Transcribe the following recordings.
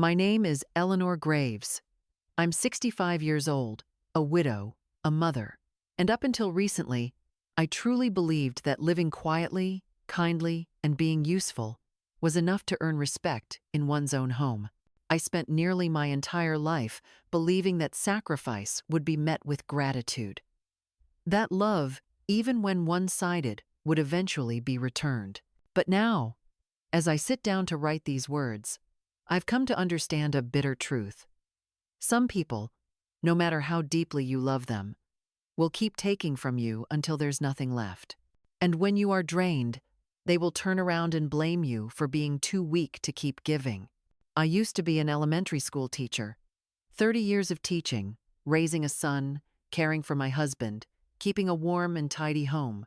My name is Eleanor Graves. I'm 65 years old, a widow, a mother, and up until recently, I truly believed that living quietly, kindly, and being useful was enough to earn respect in one's own home. I spent nearly my entire life believing that sacrifice would be met with gratitude. That love, even when one-sided, would eventually be returned. But now, as I sit down to write these words, I've come to understand a bitter truth. Some people, no matter how deeply you love them, will keep taking from you until there's nothing left. And when you are drained, they will turn around and blame you for being too weak to keep giving. I used to be an elementary school teacher. 30 years of teaching, raising a son, caring for my husband, keeping a warm and tidy home.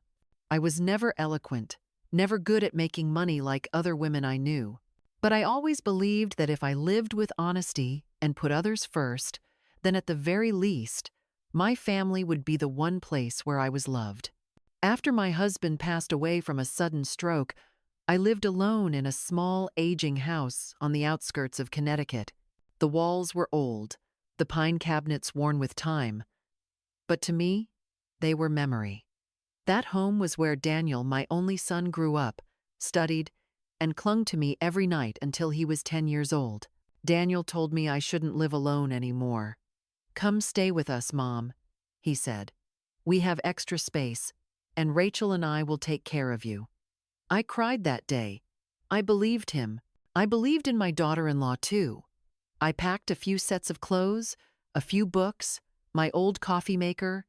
I was never eloquent, never good at making money like other women I knew. But I always believed that if I lived with honesty and put others first, then at the very least, my family would be the one place where I was loved. After my husband passed away from a sudden stroke, I lived alone in a small, aging house on the outskirts of Connecticut. The walls were old, the pine cabinets worn with time. But to me, they were memory. That home was where Daniel, my only son, grew up, studied, and clung to me every night until he was 10 years old. Daniel told me I shouldn't live alone anymore. "Come stay with us, Mom," he said. "We have extra space, and Rachel and I will take care of you." I cried that day. I believed him. I believed in my daughter-in-law too. I packed a few sets of clothes, a few books, my old coffee maker,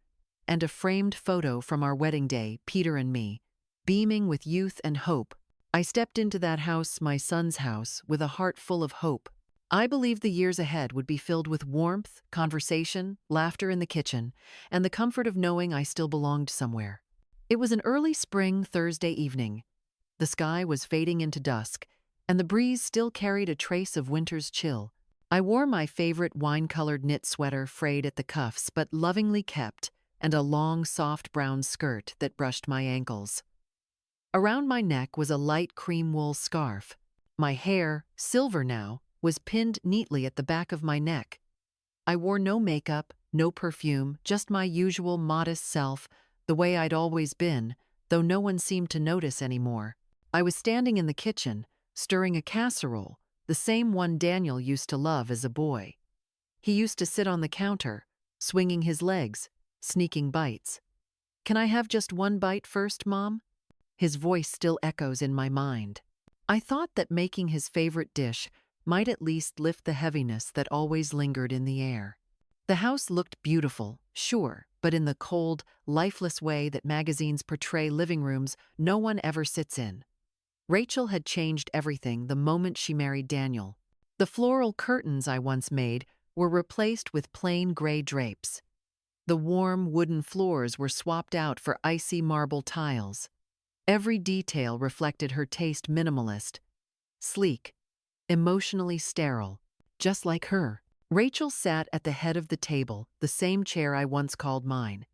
and a framed photo from our wedding day, Peter and me, beaming with youth and hope. I stepped into that house, my son's house, with a heart full of hope. I believed the years ahead would be filled with warmth, conversation, laughter in the kitchen, and the comfort of knowing I still belonged somewhere. It was an early spring Thursday evening. The sky was fading into dusk, and the breeze still carried a trace of winter's chill. I wore my favorite wine-colored knit sweater frayed at the cuffs but lovingly kept, and a long, soft brown skirt that brushed my ankles. Around my neck was a light cream wool scarf. My hair, silver now, was pinned neatly at the back of my neck. I wore no makeup, no perfume, just my usual modest self, the way I'd always been, though no one seemed to notice anymore. I was standing in the kitchen, stirring a casserole, the same one Daniel used to love as a boy. He used to sit on the counter, swinging his legs, sneaking bites. "Can I have just one bite first, Mom?" His voice still echoes in my mind. I thought that making his favorite dish might at least lift the heaviness that always lingered in the air. The house looked beautiful, sure, but in the cold, lifeless way that magazines portray living rooms no one ever sits in. Rachel had changed everything the moment she married Daniel. The floral curtains I once made were replaced with plain gray drapes. The warm wooden floors were swapped out for icy marble tiles. Every detail reflected her taste: minimalist, sleek, emotionally sterile, just like her. Rachel sat at the head of the table, the same chair I once called mine.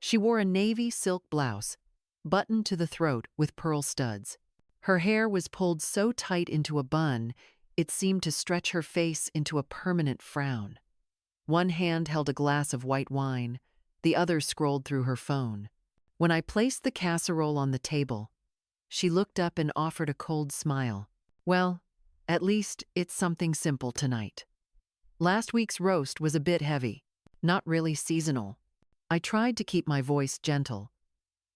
She wore a navy silk blouse, buttoned to the throat with pearl studs. Her hair was pulled so tight into a bun, it seemed to stretch her face into a permanent frown. One hand held a glass of white wine, the other scrolled through her phone. When I placed the casserole on the table, she looked up and offered a cold smile. "Well, at least it's something simple tonight." Last week's roast was a bit heavy, not really seasonal. I tried to keep my voice gentle.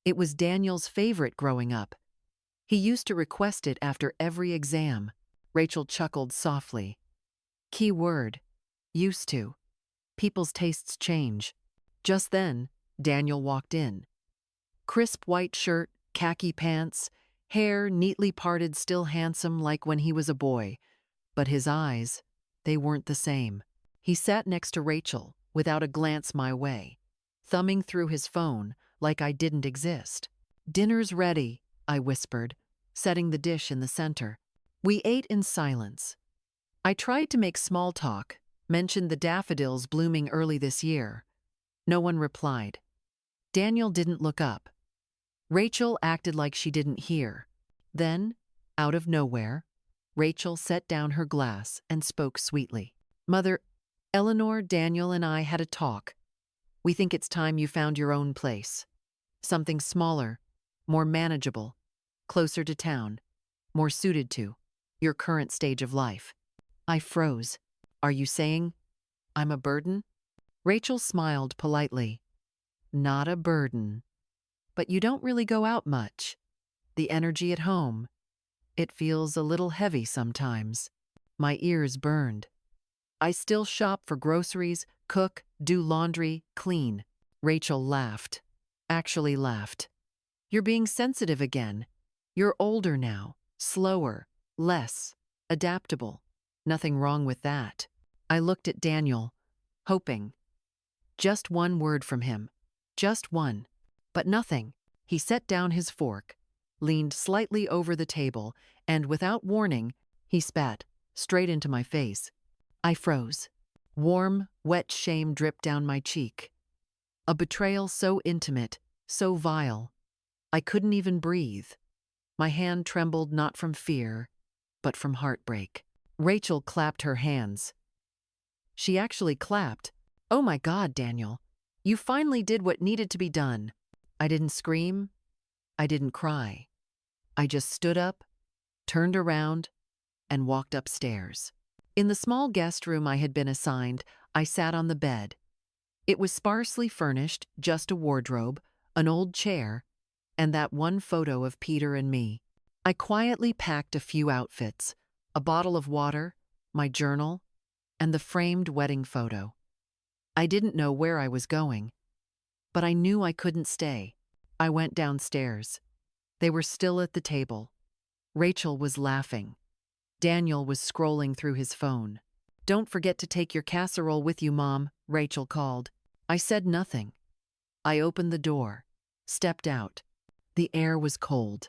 It was Daniel's favorite growing up. He used to request it after every exam. Rachel chuckled softly. Key word: used to. People's tastes change. Just then, Daniel walked in. Crisp white shirt, khaki pants, hair neatly parted, still handsome like when he was a boy. But his eyes, they weren't the same. He sat next to Rachel, without a glance my way, thumbing through his phone like I didn't exist. "Dinner's ready," I whispered, setting the dish in the center. We ate in silence. I tried to make small talk, mentioned the daffodils blooming early this year. No one replied. Daniel didn't look up. Rachel acted like she didn't hear. Then, out of nowhere, Rachel set down her glass and spoke sweetly. Mother, Eleanor, Daniel, and I had a talk. We think it's time you found your own place. Something smaller, more manageable, closer to town, more suited to your current stage of life. I froze. Are you saying I'm a burden? Rachel smiled politely. Not a burden. But you don't really go out much. The energy at home, it feels a little heavy sometimes. My ears burned. I still shop for groceries, cook, do laundry, clean. Rachel laughed. Actually laughed. You're being sensitive again. You're older now, slower, less adaptable. Nothing wrong with that. I looked at Daniel, hoping. Just one word from him. Just one. But nothing. He set down his fork, leaned slightly over the table, and without warning, he spat straight into my face. I froze. Warm, wet shame dripped down my cheek. A betrayal so intimate, so vile. I couldn't even breathe. My hand trembled not from fear, but from heartbreak. Rachel clapped her hands. She actually clapped. Oh my God, Daniel. You finally did what needed to be done. I didn't scream. I didn't cry. I just stood up, turned around, and walked upstairs. In the small guest room I had been assigned, I sat on the bed. It was sparsely furnished, just a wardrobe, an old chair, and that one photo of Peter and me. I quietly packed a few outfits, a bottle of water, my journal, and the framed wedding photo. I didn't know where I was going, but I knew I couldn't stay. I went downstairs. They were still at the table. Rachel was laughing. Daniel was scrolling through his phone. Don't forget to take your casserole with you, Mom, Rachel called. I said nothing. I opened the door, stepped out. The air was cold,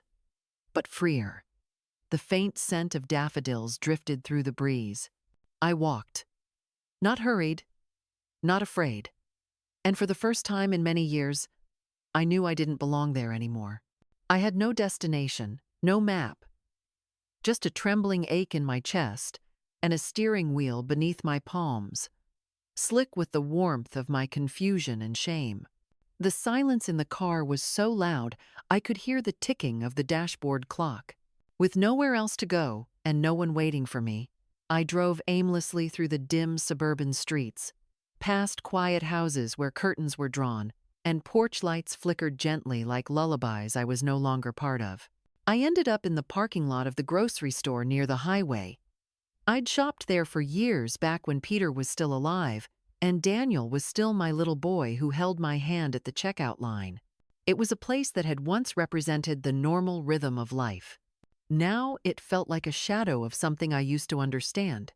but freer. The faint scent of daffodils drifted through the breeze. I walked. Not hurried, not afraid. And for the first time in many years, I knew I didn't belong there anymore. I had no destination, no map. Just a trembling ache in my chest and a steering wheel beneath my palms, slick with the warmth of my confusion and shame. The silence in the car was so loud I could hear the ticking of the dashboard clock. With nowhere else to go and no one waiting for me, I drove aimlessly through the dim suburban streets, past quiet houses where curtains were drawn and porch lights flickered gently like lullabies I was no longer part of. I ended up in the parking lot of the grocery store near the highway. I'd shopped there for years back when Peter was still alive, and Daniel was still my little boy who held my hand at the checkout line. It was a place that had once represented the normal rhythm of life. Now it felt like a shadow of something I used to understand.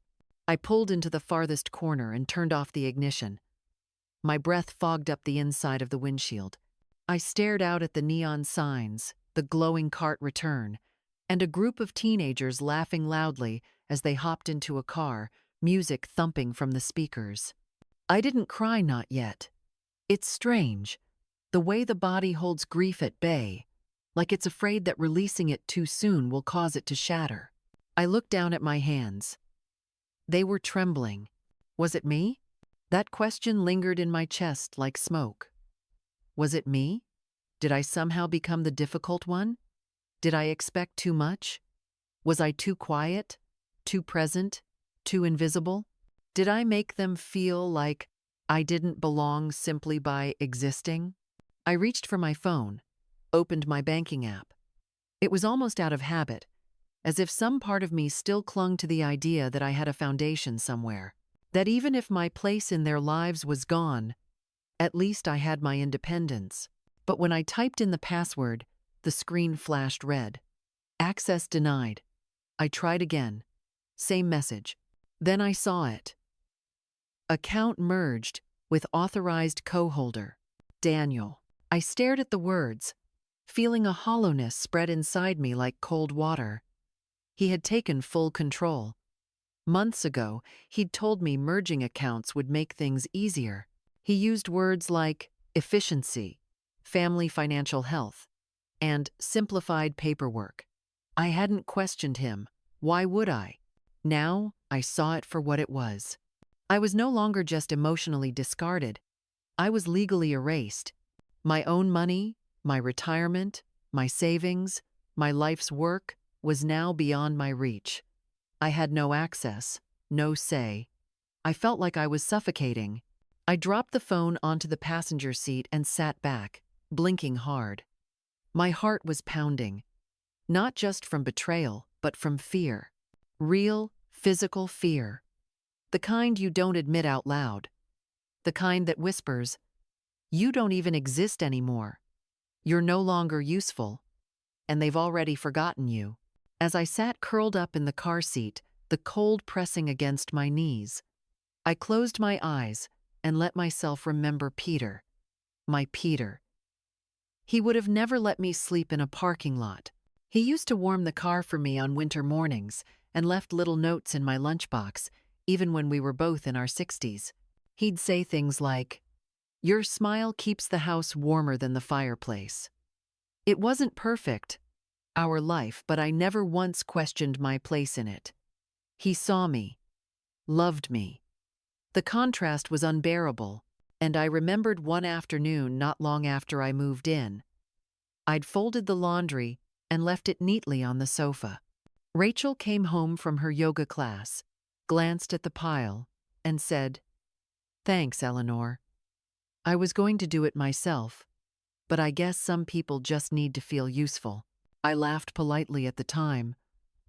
I pulled into the farthest corner and turned off the ignition. My breath fogged up the inside of the windshield. I stared out at the neon signs, the glowing cart return, and a group of teenagers laughing loudly as they hopped into a car, music thumping from the speakers. I didn't cry, not yet. It's strange, the way the body holds grief at bay, like it's afraid that releasing it too soon will cause it to shatter. I looked down at my hands. They were trembling. Was it me? That question lingered in my chest like smoke. Was it me? Did I somehow become the difficult one? Did I expect too much? Was I too quiet, too present, too invisible? Did I make them feel like I didn't belong simply by existing? I reached for my phone, opened my banking app. It was almost out of habit, as if some part of me still clung to the idea that I had a foundation somewhere, that even if my place in their lives was gone, at least I had my independence. But when I typed in the password, the screen flashed red. Access denied. I tried again. Same message. Then I saw it. Account merged with authorized co-holder, Daniel. I stared at the words, feeling a hollowness spread inside me like cold water. He had taken full control. Months ago, he'd told me merging accounts would make things easier. He used words like efficiency, family financial health, and simplified paperwork. I hadn't questioned him. Why would I? Now, I saw it for what it was. I was no longer just emotionally discarded. I was legally erased. My own money, my retirement, my savings, my life's work was now beyond my reach. I had no access, no say. I felt like I was suffocating. I dropped the phone onto the passenger seat and sat back, blinking hard. My heart was pounding, not just from betrayal, but from fear. Real, physical fear. The kind you don't admit out loud. The kind that whispers, "You don't even exist anymore. You're no longer useful." And they've already forgotten you. As I sat curled up in the car seat, the cold pressing against my knees, I closed my eyes and let myself remember Peter. My Peter. He would have never let me sleep in a parking lot. He used to warm the car for me on winter mornings and left little notes in my lunchbox, even when we were both in our 60s. He'd say things like, "Your smile keeps the house warmer than the fireplace." It wasn't perfect, our life, but I never once questioned my place in it. He saw me, loved me. The contrast was unbearable, and I remembered one afternoon not long after I moved in. I'd folded the laundry and left it neatly on the sofa. Rachel came home from her yoga class, glanced at the pile, and said, "Thanks, Eleanor. I was going to do it myself, but I guess some people just need to feel useful." I laughed politely at the time,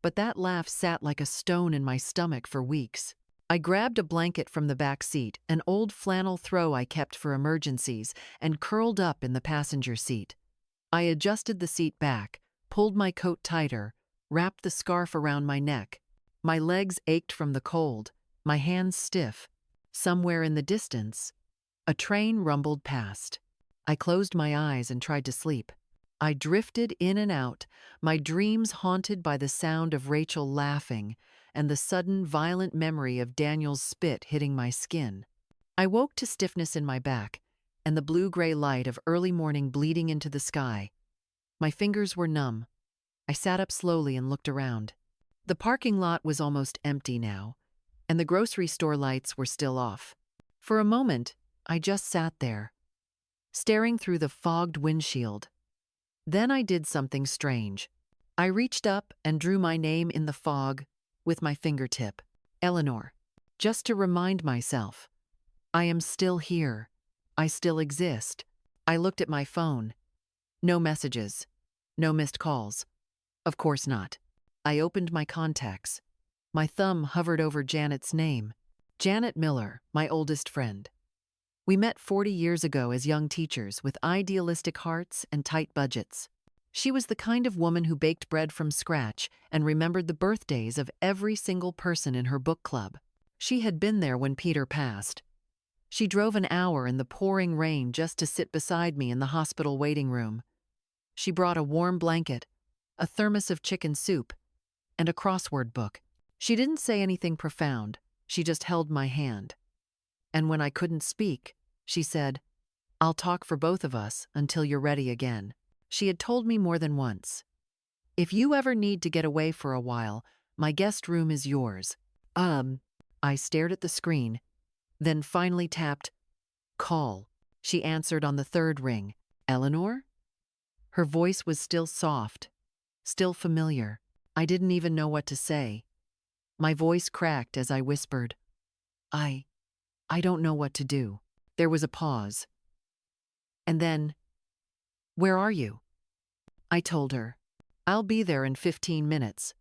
but that laugh sat like a stone in my stomach for weeks. I grabbed a blanket from the back seat, an old flannel throw I kept for emergencies, and curled up in the passenger seat. I adjusted the seat back, pulled my coat tighter, wrapped the scarf around my neck. My legs ached from the cold, my hands stiff. Somewhere in the distance, a train rumbled past. I closed my eyes and tried to sleep. I drifted in and out, my dreams haunted by the sound of Rachel laughing and the sudden violent memory of Daniel's spit hitting my skin. I woke to stiffness in my back and the blue-gray light of early morning bleeding into the sky. My fingers were numb. I sat up slowly and looked around. The parking lot was almost empty now, and the grocery store lights were still off. For a moment, I just sat there, staring through the fogged windshield. Then I did something strange. I reached up and drew my name in the fog with my fingertip. Eleanor. Just to remind myself. I am still here. I still exist. I looked at my phone. No messages. No missed calls. Of course not. I opened my contacts. My thumb hovered over Janet's name. Janet Miller, my oldest friend. We met 40 years ago as young teachers with idealistic hearts and tight budgets. She was the kind of woman who baked bread from scratch and remembered the birthdays of every single person in her book club. She had been there when Peter passed. She drove an hour in the pouring rain just to sit beside me in the hospital waiting room. She brought a warm blanket, a thermos of chicken soup, and a crossword book. She didn't say anything profound. She just held my hand. And when I couldn't speak, she said, "I'll talk for both of us until you're ready again." She had told me more than once, "If you ever need to get away for a while, my guest room is yours." I stared at the screen, then finally tapped, "Call." She answered on the third ring. "Eleanor?" Her voice was still soft, still familiar. I didn't even know what to say. My voice cracked as I whispered, I don't know what to do." There was a pause. And then, "Where are you?" I told her, "I'll be there in 15 minutes.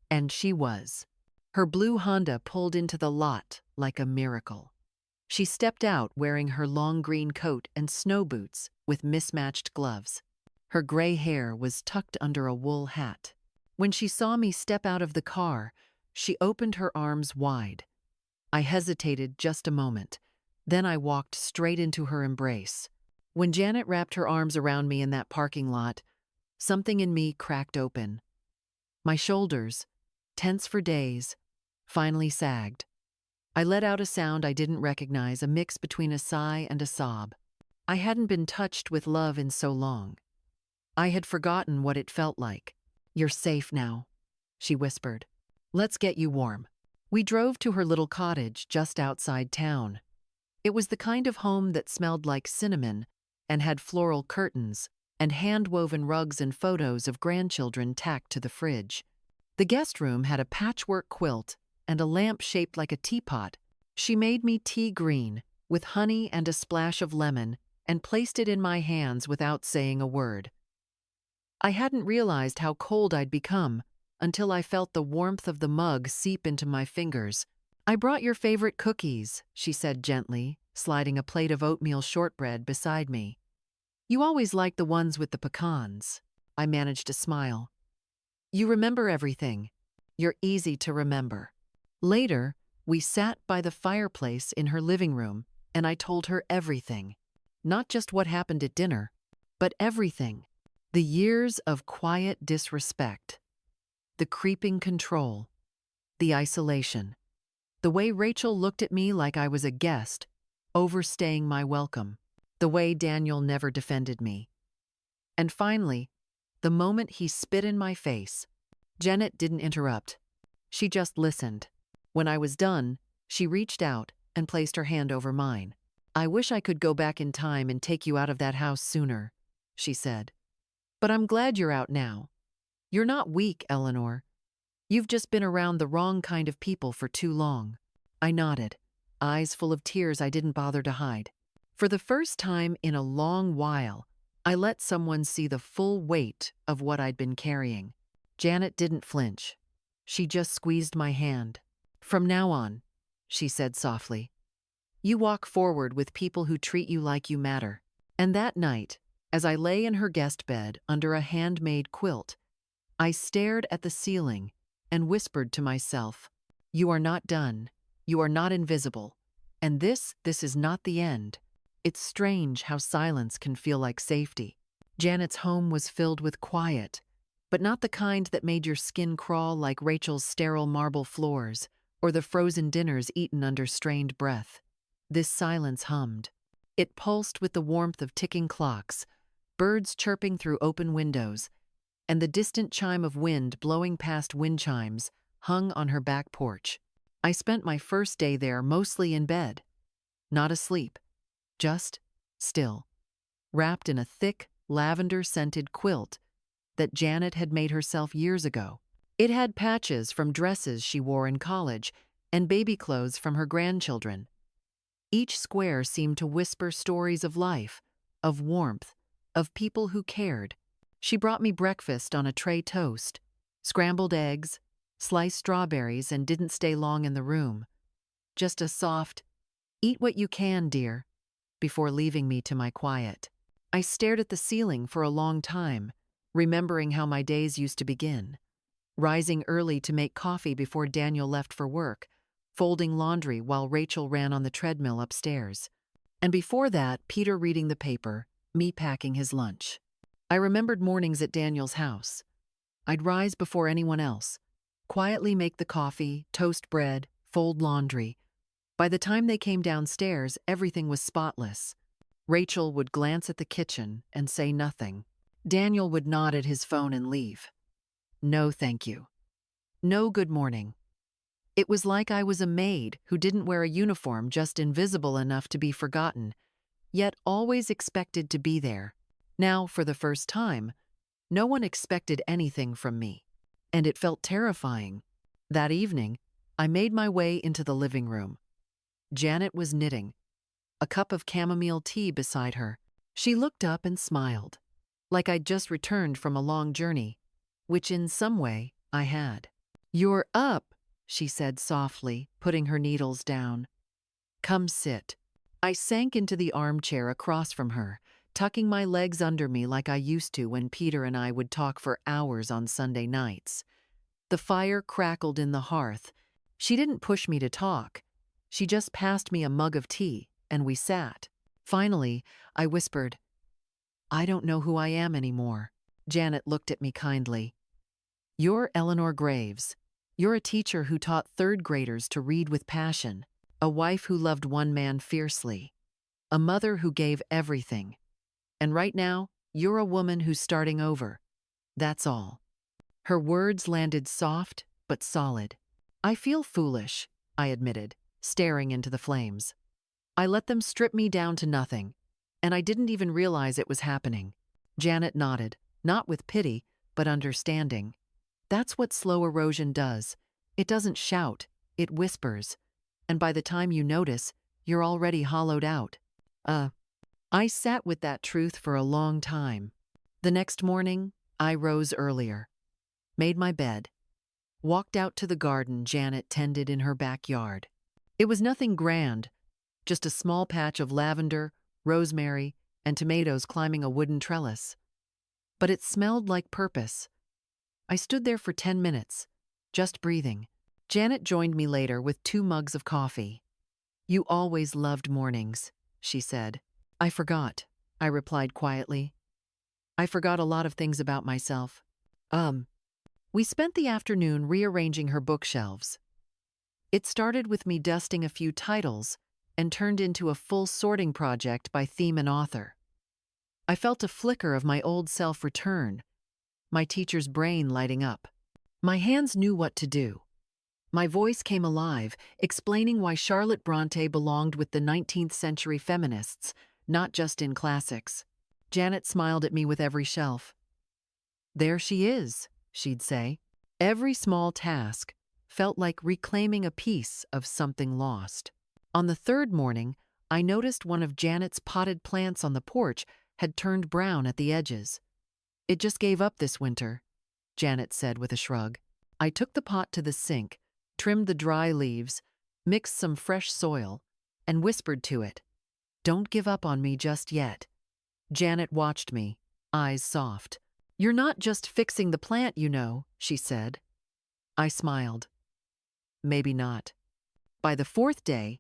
And she was. Her blue Honda pulled into the lot like a miracle. She stepped out wearing her long green coat and snow boots with mismatched gloves. Her gray hair was tucked under a wool hat. When she saw me step out of the car, she opened her arms wide. I hesitated just a moment. Then I walked straight into her embrace. When Janet wrapped her arms around me in that parking lot, something in me cracked open. My shoulders, tense for days, finally sagged. I let out a sound I didn't recognize, a mix between a sigh and a sob. I hadn't been touched with love in so long. I had forgotten what it felt like. "You're safe now," she whispered. Let's get you warm. We drove to her little cottage just outside town. It was the kind of home that smelled like cinnamon and had floral curtains and hand-woven rugs and photos of grandchildren tacked to the fridge. The guest room had a patchwork quilt and a lamp shaped like a teapot. She made me tea green with honey and a splash of lemon and placed it in my hands without saying a word. I hadn't realized how cold I'd become until I felt the warmth of the mug seep into my fingers. "I brought your favorite cookies," she said gently, sliding a plate of oatmeal shortbread beside me. "You always like the ones with the pecans." I managed to smile. "You remember everything. You're easy to remember." Later, we sat by the fireplace in her living room, and I told her everything. Not just what happened at dinner, but everything. The years of quiet disrespect, the creeping control, the isolation, the way Rachel looked at me like I was a guest, overstaying my welcome, the way Daniel never defended me. And finally, the moment he spit in my face. Janet didn't interrupt. She just listened. When I was done, she reached out and placed her hand over mine. "I wish I could go back in time and take you out of that house sooner," she said. "But I'm glad you're out now. You're not weak, Eleanor. You've just been around the wrong kind of people for too long." I nodded, eyes full of tears I didn't bother to hide. For the first time in a long while, I let someone see the full weight of what I'd been carrying. Janet didn't flinch. She just squeezed my hand. "From now on," she said softly, "you walk forward with people who treat you like you matter." And that night, as I lay in her guest bed under a handmade quilt, I stared at the ceiling and whispered to myself, "You are not done. You are not invisible. And this is not the end." It's strange how silence can feel like safety. Janet's home was filled with quiet, but not the kind that made your skin crawl like Rachel's sterile marble floors or the frozen dinners eaten under strained breath. This silence hummed. It pulsed with the warmth of ticking clocks, birds chirping through open windows, and the distant chime of wind blowing past wind chimes hung on her back porch. I spent my first day there mostly in bed, not asleep, just still, wrapped in a thick, lavender-scented quilt that Janet had made herself years ago. It had patches from dresses she wore in college and baby clothes from her grandchildren. Each square seemed to whisper stories of life, of warmth, of people who cared. She brought me breakfast on a tray toast, scrambled eggs, sliced strawberries, and didn't stay long in the room. Just a soft, "Eat what you can, dear," before leaving me to my quiet. I stared at the ceiling for a long time, remembering how my days used to begin. Rising early to make coffee before Daniel left for work, folding laundry while Rachel ran on the treadmill upstairs. And before that, Peter reading the paper, me packing his lunch. I remembered mornings at Daniel's house. I'd rise before anyone else, quietly make the coffee, toast bread, fold laundry. By the time they came downstairs, everything was spotless. Rachel would glance at the kitchen and say nothing. Daniel would nod at his phone and leave. No thank you. No good morning. It was like I was a maid who didn't wear a uniform, just invisible enough to be forgotten, yet always expected to be there. Now, for the first time, no one expected anything from me, and it felt terrifying. That evening, I made my way into the living room. Janet was knitting, a cup of chamomile tea beside her. She looked up and smiled, like I'd just returned from a long journey, which in some way I had. "You're up," she said softly, putting her needles down. "Come sit." I sank into the armchair across from her, tucking my legs under me like I used to when Peter and I would talk for hours on Sunday nights. The fire crackled in the hearth. She didn't push me to talk. She just passed me a mug of tea, and we sat. Finally, I whispered, "I don't know who I am anymore." Janet looked at me kindly. "You're Eleanor Graves. You're a teacher who taught third graders to read with passion, a wife who loved one man fiercely, a mother who gave everything. And right now, you're a woman who's starting over. That's all." Her words landed soft but solid. I feel foolish, I admitted, staring into the flames. I let them strip me down to nothing, and I didn't even realize it was happening. Janet nodded, not with pity, but understanding. That's what slow erosion does. It doesn't shout, it whispers. And by the time you notice, you're already hollowed out. I sat with that truth for a long time. The next morning, I rose earlier, made my bed, walked out to the garden Janet tended in her backyard. It was nothing grand, just a small patch of lavender, rosemary, and tomatoes climbing a wooden trellis. But it smelled like purpose. I stood there for 10 minutes, just breathing. Janet joined me later with 2 mugs of coffee. "You always loved mornings," she said. "I forgot," I replied quietly. "I forgot a lot of things about myself." We spent the afternoon rearranging her bookshelves. It started with me dusting a few titles and turned into a full sorting project by theme and author. I felt a flicker of my old self return, my teacher's brain lighting up. My hands knew what to do. My voice came alive, explaining why Charlotte Bronte belonged with the 19th century feminists, not just in classics. Janet smiled at me with every shelf. "There she is," she'd say. Every small task felt like reclaiming a piece of something lost. On the 3rd morning, I noticed one of Janet's potted plants on the porch had turned brown at the edges. "It just gave up this winter," Janet said with a shrug. I took the pot to the sink, trimmed the dry leaves, mixed some fresh soil, and whispered to it, "Don't give up on me just yet." Janet watched me, eyes soft. "You're not just fixing the plant, you know," she said. I smiled. Maybe not. By the 4th day,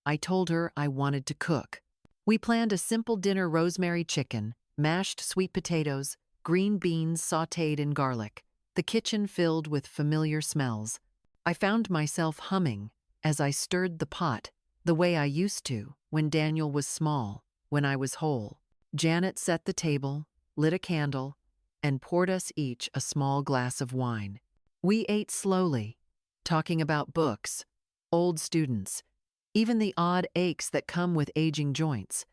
I told her I wanted to cook. We planned a simple dinner: rosemary chicken, mashed sweet potatoes, green beans sautéed in garlic, the kitchen filled with familiar smells. I found myself humming as I stirred the pot, the way I used to when Daniel was small, when I was whole. Janet set the table, lit a candle, and poured us each a small glass of wine. We ate slowly, talking about books, old students, even the odd aches that come with aging joints.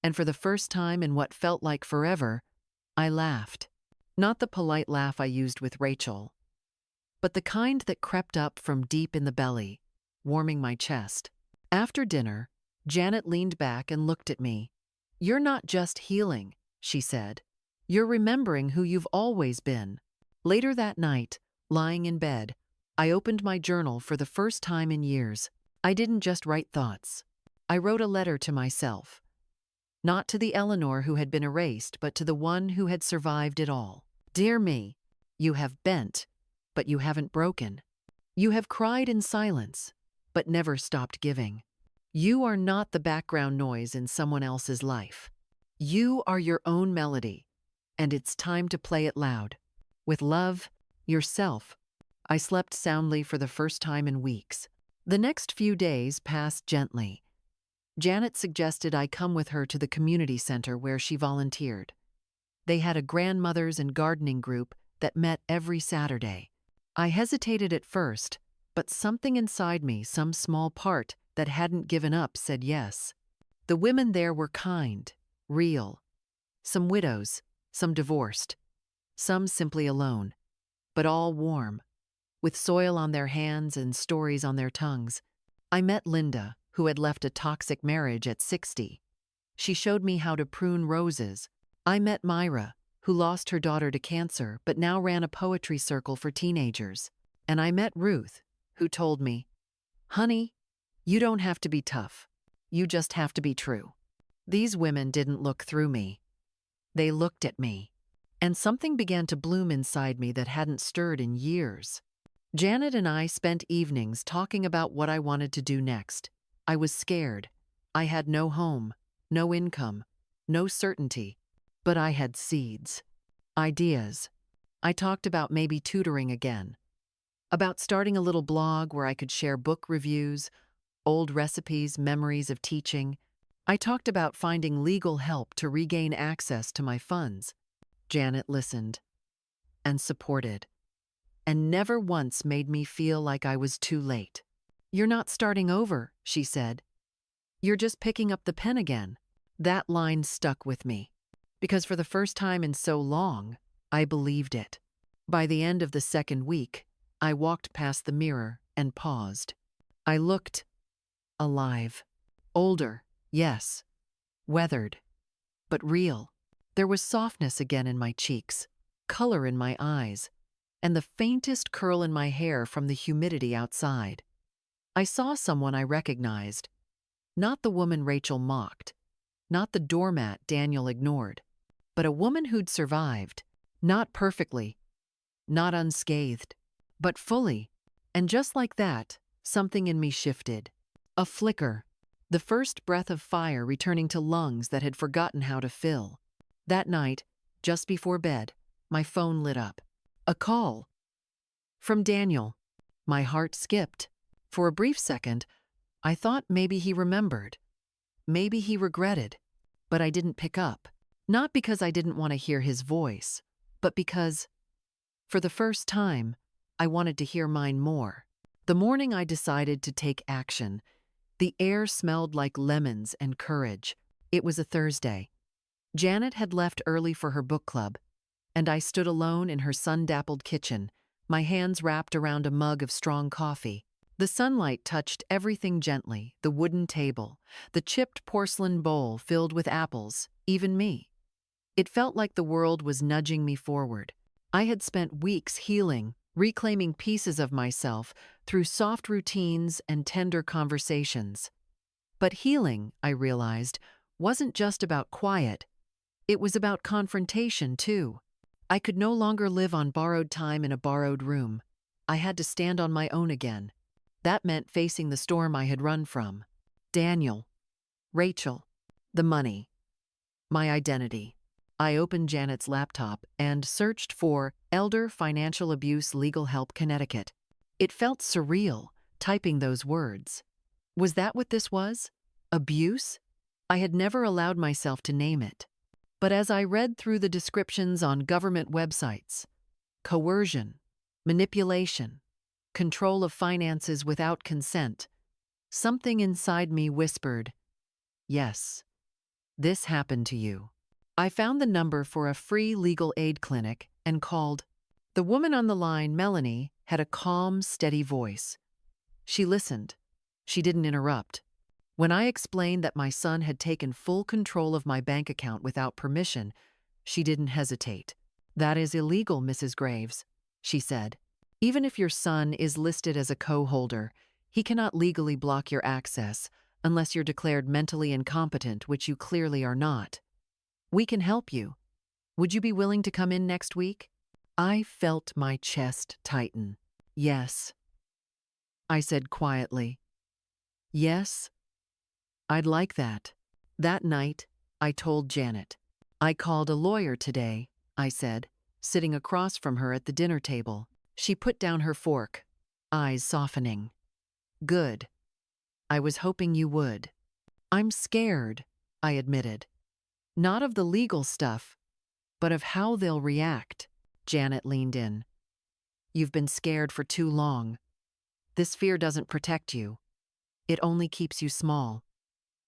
And for the first time in what felt like forever, I laughed. Not the polite laugh I used with Rachel, but the kind that crept up from deep in the belly, warming my chest. After dinner, Janet leaned back and looked at me. "You're not just healing," she said. "You're remembering who you've always been." Later that night, lying in bed, I opened my journal for the first time in years. I didn't just write thoughts. I wrote a letter to myself. Not to the Eleanor who had been erased, but to the one who had survived it all. "Dear me, you have bent, but you haven't broken. You have cried in silence, but never stopped giving. You are not the background noise in someone else's life. You are your own melody, and it's time to play it loud. With love, yourself." I slept soundly for the first time in weeks. The next few days passed gently. Janet suggested I come with her to the community center where she volunteered. They had a grandmothers and gardening group that met every Saturday. I hesitated at first, but something inside me, some small part that hadn't given up, said yes. The women there were kind, real. Some widows, some divorced, some simply alone, but all warm, with soil on their hands and stories on their tongues. I met Linda, who had left a toxic marriage at 60. She showed me how to prune roses. I met Myra, who lost her daughter to cancer but now ran a poetry circle for teenagers. And I met Ruth, who told me, "Honey, you don't have to be tough. You just have to be true." These women didn't look through me. They looked at me. And something began to bloom inside me that hadn't stirred in years. Janet and I spent evenings talking about what I wanted to do next. I was scared. I had no home, no income, no certainty. But I had seeds, ideas. I talked about maybe tutoring again, about starting a little blog where I could share book reviews, old recipes, memories of teaching. I talked about finding legal help to regain access to my funds. Janet listened and supported. and never once made me feel like I was too late. "You're not starting over," she said. "You're just picking up the pen again." That line stuck with me, because for the first time in so long, I believed it. By the end of the second week, I walked past the mirror and paused. I looked alive. Older, yes. Weathered, but real. There was softness again in my cheeks, color in my eyes, and the faintest curl in my hair from the humidity outside. I saw someone I recognized. Not the woman Rachel mocked, not the doormat Daniel ignored, but a woman who'd survived. Not perfectly, not unscathed, but fully. And just like that, something in me shifted. A flicker, the first breath of fire returning to lungs that had forgotten how to fill. That night, just before bed, my phone lit up. A call. From Daniel. My heart skipped. For a brief second, I thought maybe he remembered. Maybe he regretted. But I didn't pick up. Not because I didn't want to hear his voice, but because, for the first time, I wanted to hear mine more. The morning I decided to take action, the air smelled like lemons and courage. It was a Thursday. Janet had left early for her book club, and I stood alone in her sun-dappled kitchen, my hands wrapped around a mug of strong coffee. The sunlight touched everything gently, the wooden table, the chipped porcelain bowl filled with apples, even me. It felt like the world was nudging me forward. I had spent weeks healing, reclaiming pieces of myself through soft routines and tender conversations. But healing, I realized, wasn't just about quiet. It was about confrontation, too. I could no longer live on borrowed time in a borrowed room. I had to stand on my own again. That meant facing the storm I had run from. Daniel, Rachel, the money, my identity. I opened Janet's laptop and searched for Elder Financial Abuse Legal Help Connecticut. It felt surreal, typing those words. Was that what this was? Abuse? I had never allowed myself to name it. But as I read through the descriptions on government websites, coercion, manipulation, control of finances without consent, something inside me whispered, yes, this happened to you. I found the number for a free legal aid clinic and called. The woman on the line, Melanie, had a calm, steady voice. She listened. She didn't interrupt. When I explained that my son had taken full control of my bank account without permission, she didn't hesitate. "That is illegal, Mrs. Graves," she said. "Even if your son is listed as a co-holder, he cannot legally block your access unless you're declared mentally incompetent, which you clearly are not. We can help you. Would you be willing to come in next week?" I felt my chest tighten. "Yes," I said quietly. "Yes, I'd like that." That night, I told Janet. "I called a lawyer today," I said, sitting across from her at the dinner table. She put down her fork, eyes softening. "Good. I was hoping you would." "I'm scared," I admitted. "Not of the legal stuff, but of how they'll react." Janet leaned in. "You've been scared for too long. This fear doesn't protect you. It only keeps you small.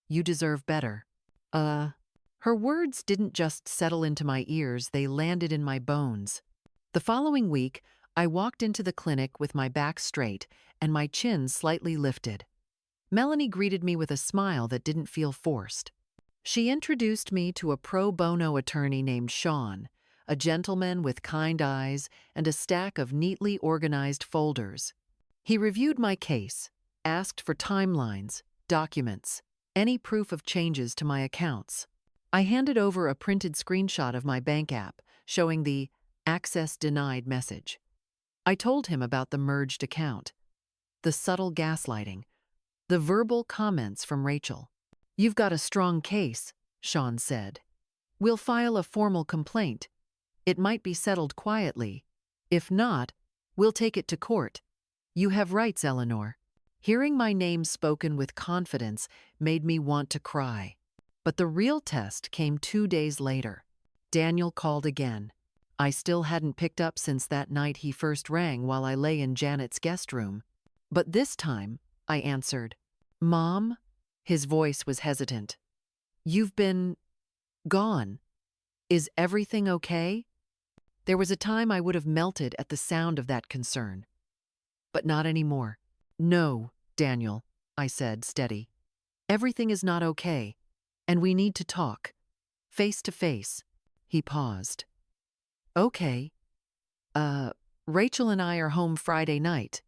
You deserve better." Her words didn't just settle into my ears, they landed in my bones. The following week, I walked into the clinic with my back straight and my chin slightly lifted. Melanie greeted me with a smile that didn't feel forced. She introduced me to a pro bono attorney named Sean, a gentleman with kind eyes and a stack of neatly organized folders. He reviewed my case, asked for timelines, documents, any proof of changes to my accounts. I handed over a printed screenshot of my bank app showing the "access denied" message. I told him about the merged account, the subtle gaslighting, the verbal comments from Rachel. "You've got a strong case," Sean said. "We'll file a formal complaint. It might be settled quietly. If not, we'll take it to court. You have rights, Eleanor." Hearing my name spoken with confidence made me want to cry. But the real test came 2 days later. Daniel called again. I still hadn't picked up since that night he first rang while I lay in Janet's guest room. But this time, I answered. "Mom?" His voice was hesitant. "You've been gone. Is everything okay?" There was a time I would have melted at the sound of that concern. But not anymore. "No, Daniel," I said, steady. "Everything is not okay, and we need to talk. Face to face." He paused. "Okay. Uh, Rachel and I are home Friday night.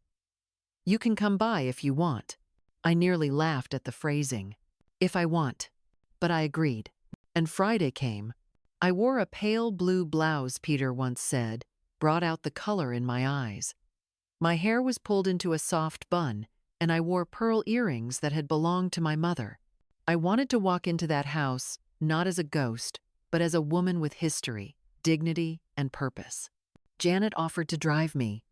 You can come by if you want." I nearly laughed at the phrasing. "If I want." But I agreed. And Friday came. I wore a pale blue blouse, Peter once said, brought out the color in my eyes. My hair was pulled into a soft bun, and I wore pearl earrings that had belonged to my mother. I wanted to walk into that house, not as a ghost, but as a woman with history, dignity, and purpose. Janet offered to drive me.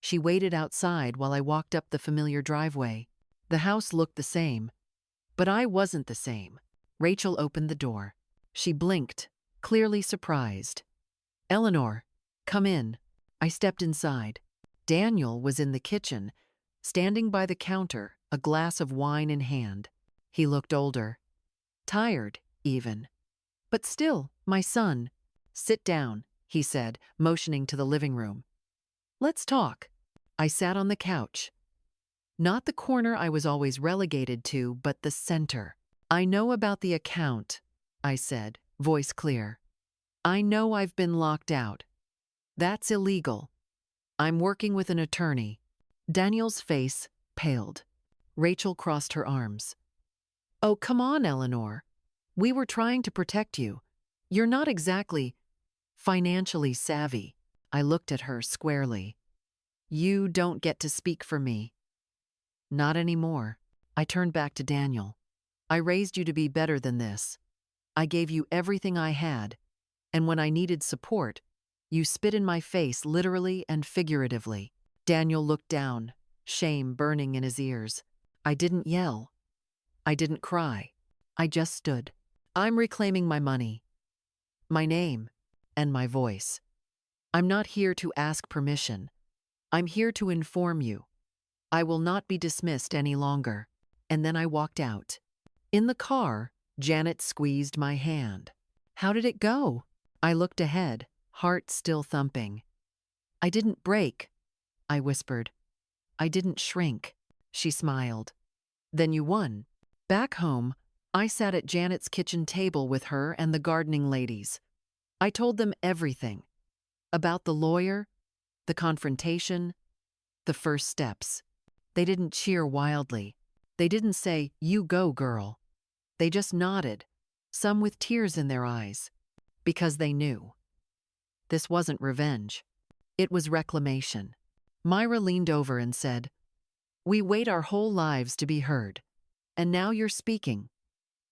She waited outside while I walked up the familiar driveway. The house looked the same, but I wasn't the same. Rachel opened the door. She blinked, clearly surprised. "Eleanor, come in." I stepped inside. Daniel was in the kitchen, standing by the counter, a glass of wine in hand. He looked older. Tired, even. But still, my son. "Sit down," he said, motioning to the living room. "Let's talk." I sat on the couch. Not the corner I was always relegated to, but the center. "I know about the account," I said, voice clear. "I know I've been locked out. That's illegal. I'm working with an attorney." Daniel's face paled. Rachel crossed her arms. "Oh, come on, Eleanor. We were trying to protect you. You're not exactly financially savvy." I looked at her squarely. "You don't get to speak for me." "Not anymore." I turned back to Daniel. "I raised you to be better than this. I gave you everything I had, and when I needed support, you spit in my face literally and figuratively." Daniel looked down, shame burning in his ears. I didn't yell. I didn't cry. I just stood. "I'm reclaiming my money, my name, and my voice. I'm not here to ask permission. I'm here to inform you. I will not be dismissed any longer." And then I walked out. In the car, Janet squeezed my hand. "How did it go?" I looked ahead, heart still thumping. "I didn't break," I whispered. "I didn't shrink." She smiled. "Then you won." Back home, I sat at Janet's kitchen table with her and the gardening ladies. I told them everything. About the lawyer, the confrontation, the first steps. They didn't cheer wildly. They didn't say, "You go, girl." They just nodded, some with tears in their eyes, because they knew. This wasn't revenge. It was reclamation. Myra leaned over and said, "We wait our whole lives to be heard. And now you're speaking.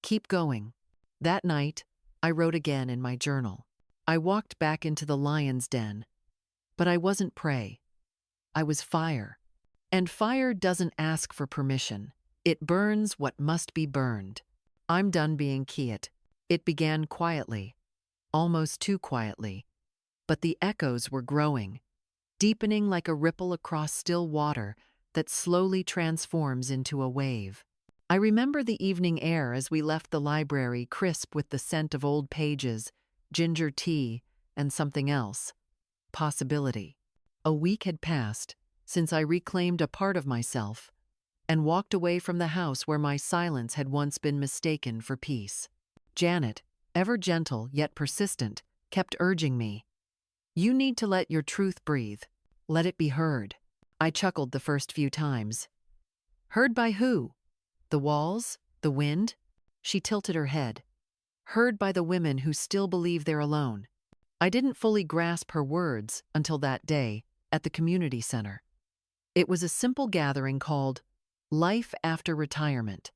Keep going." That night, I wrote again in my journal. I walked back into the lion's den. But I wasn't prey. I was fire. And fire doesn't ask for permission. It burns what must be burned. I'm done being Kiet. It began quietly, almost too quietly. But the echoes were growing, deepening like a ripple across still water that slowly transforms into a wave. I remember the evening air as we left the library, crisp with the scent of old pages, ginger tea, and something else. Possibility. A week had passed since I reclaimed a part of myself and walked away from the house where my silence had once been mistaken for peace. Janet, ever gentle yet persistent, kept urging me. "You need to let your truth breathe. Let it be heard." I chuckled the first few times. "Heard by who? The walls? The wind?" She tilted her head. "Heard by the women who still believe they're alone." I didn't fully grasp her words until that day at the community center. It was a simple gathering called Life After Retirement.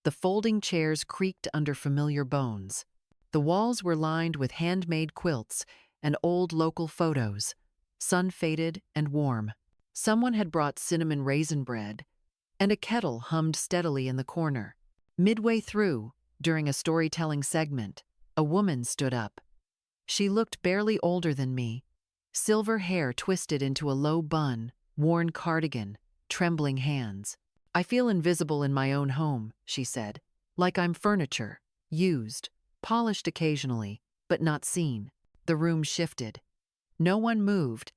The folding chairs creaked under familiar bones. The walls were lined with handmade quilts and old local photos, sun-faded and warm. Someone had brought cinnamon raisin bread, and a kettle hummed steadily in the corner. Midway through, during a storytelling segment, a woman stood up. She looked barely older than me. Silver hair twisted into a low bun, worn cardigan, trembling hands. I feel invisible in my own home, she said, like I'm furniture, used, polished occasionally, but not seen. The room shifted. No one moved,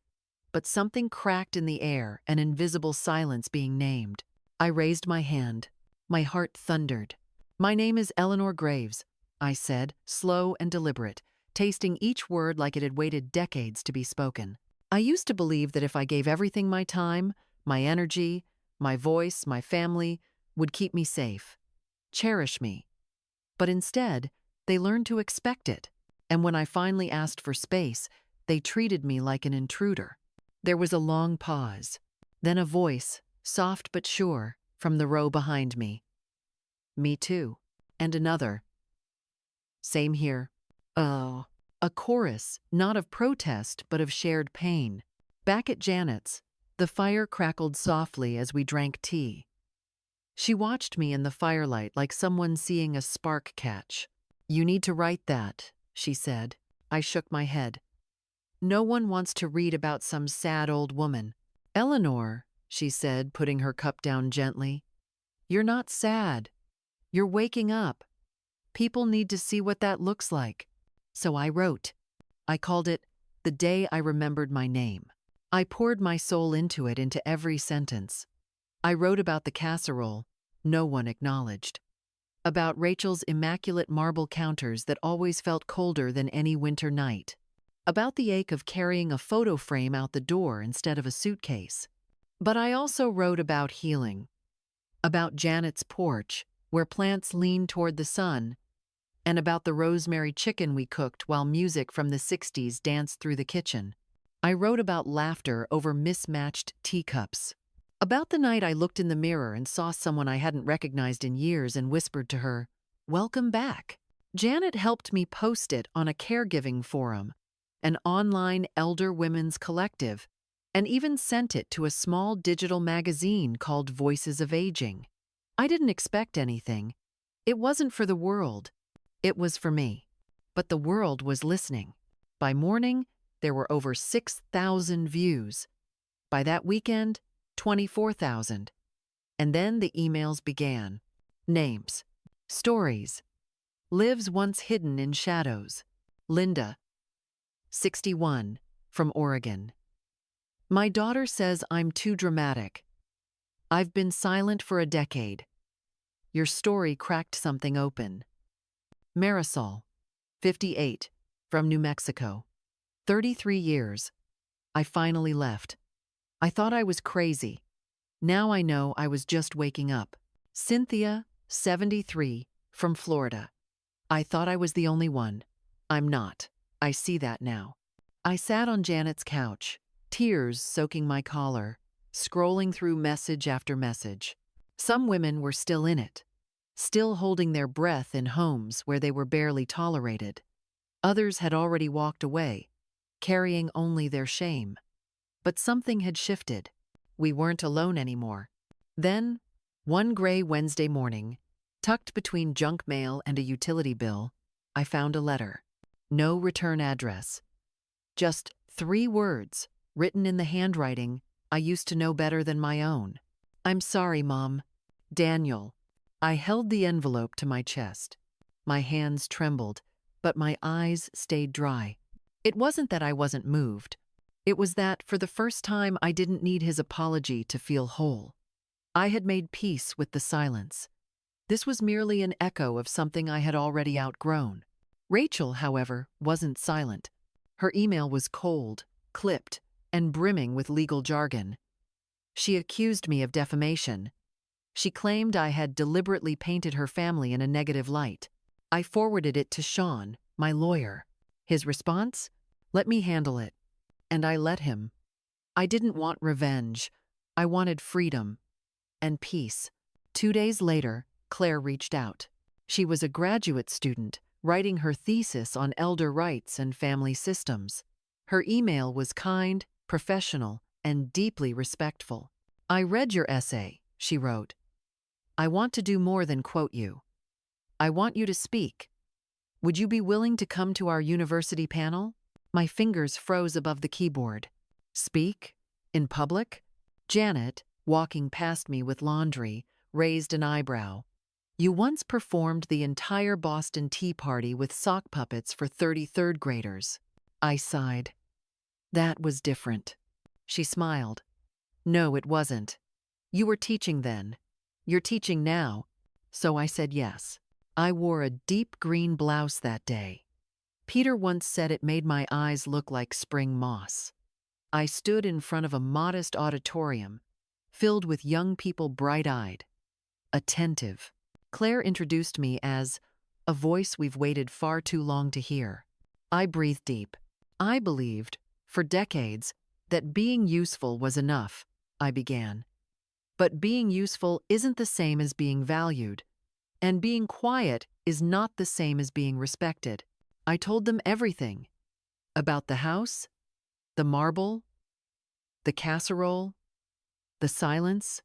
but something cracked in the air, an invisible silence being named. I raised my hand. My heart thundered. My name is Eleanor Graves, I said, slow and deliberate, tasting each word like it had waited decades to be spoken. I used to believe that if I gave everything my time, my energy, my voice, my family, would keep me safe, cherish me. But instead, they learned to expect it, and when I finally asked for space, they treated me like an intruder. There was a long pause, then a voice, soft but sure, from the row behind me. Me too. And another. Same here. Oh. A chorus, not of protest, but of shared pain. Back at Janet's, the fire crackled softly as we drank tea. She watched me in the firelight like someone seeing a spark catch. You need to write that, she said. I shook my head. No one wants to read about some sad old woman. Eleanor, she said, putting her cup down gently. You're not sad. You're waking up. People need to see what that looks like. So I wrote. I called it The Day I Remembered My Name. I poured my soul into it, into every sentence. I wrote about the casserole no one acknowledged. About Rachel's immaculate marble counters that always felt colder than any winter night. About the ache of carrying a photo frame out the door instead of a suitcase. But I also wrote about healing. About Janet's porch, where plants leaned toward the sun, and about the rosemary chicken we cooked while music from the 60s danced through the kitchen. I wrote about laughter over mismatched teacups. About the night I looked in the mirror and saw someone I hadn't recognized in years and whispered to her, "Welcome back." Janet helped me post it on a caregiving forum, an online elder women's collective, and even sent it to a small digital magazine called Voices of Aging. I didn't expect anything. It wasn't for the world. It was for me. But the world was listening. By morning, there were over 6,000 views. By that weekend, 24,000. And then the emails began. Names. Stories. Lives once hidden in shadows. Linda, 61, from Oregon. My daughter says I'm too dramatic. I've been silent for a decade. Your story cracked something open. Marisol, 58, from New Mexico. 33 years. I finally left. I thought I was crazy. Now I know I was just waking up. Cynthia, 73, from Florida. I thought I was the only one. I'm not. I see that now. I sat on Janet's couch, tears soaking my collar, scrolling through message after message. Some women were still in it, still holding their breath in homes where they were barely tolerated. Others had already walked away, carrying only their shame. But something had shifted. We weren't alone anymore. Then, one gray Wednesday morning, tucked between junk mail and a utility bill, I found a letter. No return address. Just 3 words, written in the handwriting I used to know better than my own. I'm sorry, Mom. Daniel. I held the envelope to my chest. My hands trembled, but my eyes stayed dry. It wasn't that I wasn't moved. It was that, for the first time, I didn't need his apology to feel whole. I had made peace with the silence. This was merely an echo of something I had already outgrown. Rachel, however, wasn't silent. Her email was cold, clipped, and brimming with legal jargon. She accused me of defamation. She claimed I had deliberately painted her family in a negative light. I forwarded it to Sean, my lawyer. His response? Let me handle it. And I let him. I didn't want revenge. I wanted freedom and peace. 2 days later, Claire reached out. She was a graduate student, writing her thesis on elder rights and family systems. Her email was kind, professional, and deeply respectful. I read your essay, she wrote. I want to do more than quote you. I want you to speak. Would you be willing to come to our university panel? My fingers froze above the keyboard. Speak? In public? Janet, walking past me with laundry, raised an eyebrow. You once performed the entire Boston Tea Party with sock puppets for 33rd graders. I sighed. That was different. She smiled. No, it wasn't. You were teaching then. You're teaching now. So I said yes. I wore a deep green blouse that day. Peter once said it made my eyes look like spring moss. I stood in front of a modest auditorium, filled with young people bright-eyed, attentive. Claire introduced me as a voice we've waited far too long to hear. I breathed deep. I believed, for decades, that being useful was enough, I began. But being useful isn't the same as being valued, and being quiet is not the same as being respected. I told them everything. About the house, the marble, the casserole, the silence,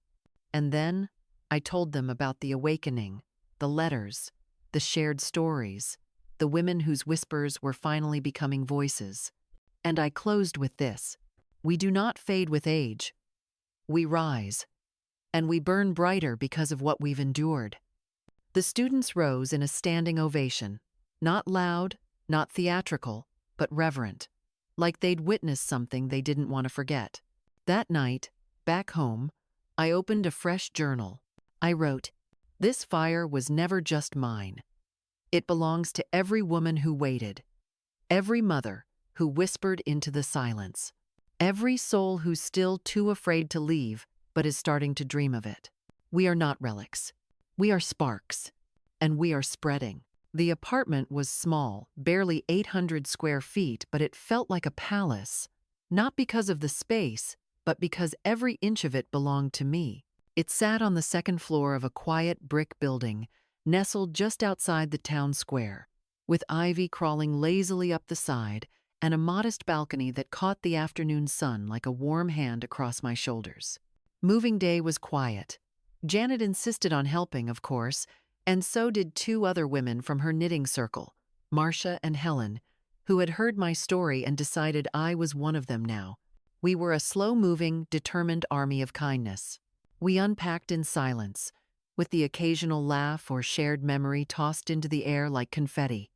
and then I told them about the awakening, the letters, the shared stories, the women whose whispers were finally becoming voices. And I closed with this: we do not fade with age. We rise, and we burn brighter because of what we've endured. The students rose in a standing ovation, not loud, not theatrical, but reverent, like they'd witnessed something they didn't want to forget. That night, back home, I opened a fresh journal. I wrote, "This fire was never just mine. It belongs to every woman who waited, every mother who whispered into the silence, every soul who's still too afraid to leave but is starting to dream of it. We are not relics. We are sparks, and we are spreading." The apartment was small, barely 800 square feet, but it felt like a palace, not because of the space, but because every inch of it belonged to me. It sat on the second floor of a quiet brick building, nestled just outside the town square, with ivy crawling lazily up the side and a modest balcony that caught the afternoon sun like a warm hand across my shoulders. Moving day was quiet. Janet insisted on helping, of course, and so did two other women from her knitting circle, Marcia and Helen, who had heard my story and decided I was one of them now. We were a slow-moving, determined army of kindness. We unpacked in silence, with the occasional laugh or shared memory tossed into the air like confetti.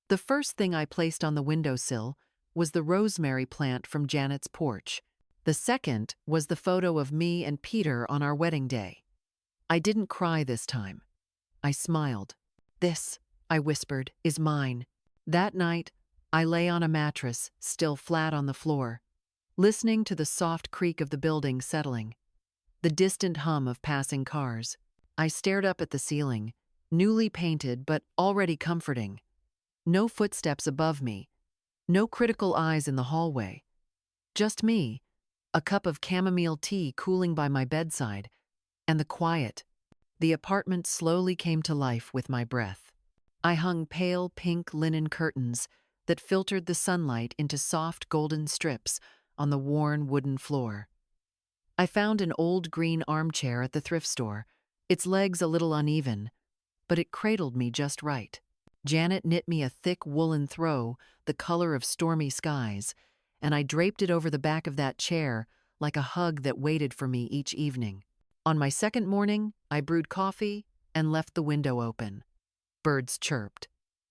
The first thing I placed on the windowsill was the rosemary plant from Janet's porch. The second was the photo of me and Peter on our wedding day. I didn't cry this time. I smiled. "This," I whispered, "is mine." That night, I lay on a mattress, still flat on the floor, listening to the soft creak of the building settling, the distant hum of passing cars. I stared up at the ceiling, newly painted but already comforting. No footsteps above me, no critical eyes in the hallway. Just me, a cup of chamomile tea cooling by my bedside, and the quiet. The apartment slowly came to life with my breath. I hung pale pink linen curtains that filtered the sunlight into soft golden strips on the worn wooden floor. I found an old green armchair at the thrift store, its legs a little uneven, but it cradled me just right. Janet knit me a thick woolen throw, the color of stormy skies, and I draped it over the back of that chair like a hug that waited for me each evening. On my second morning, I brewed coffee and left the window open. Birds chirped.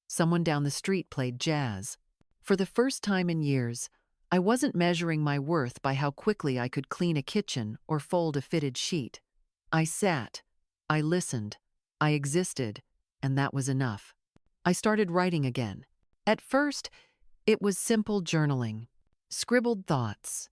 Someone down the street played jazz. For the first time in years, I wasn't measuring my worth by how quickly I could clean a kitchen or fold a fitted sheet. I sat, I listened, I existed, and that was enough. I started writing again. At first, it was simple journaling, scribbled thoughts,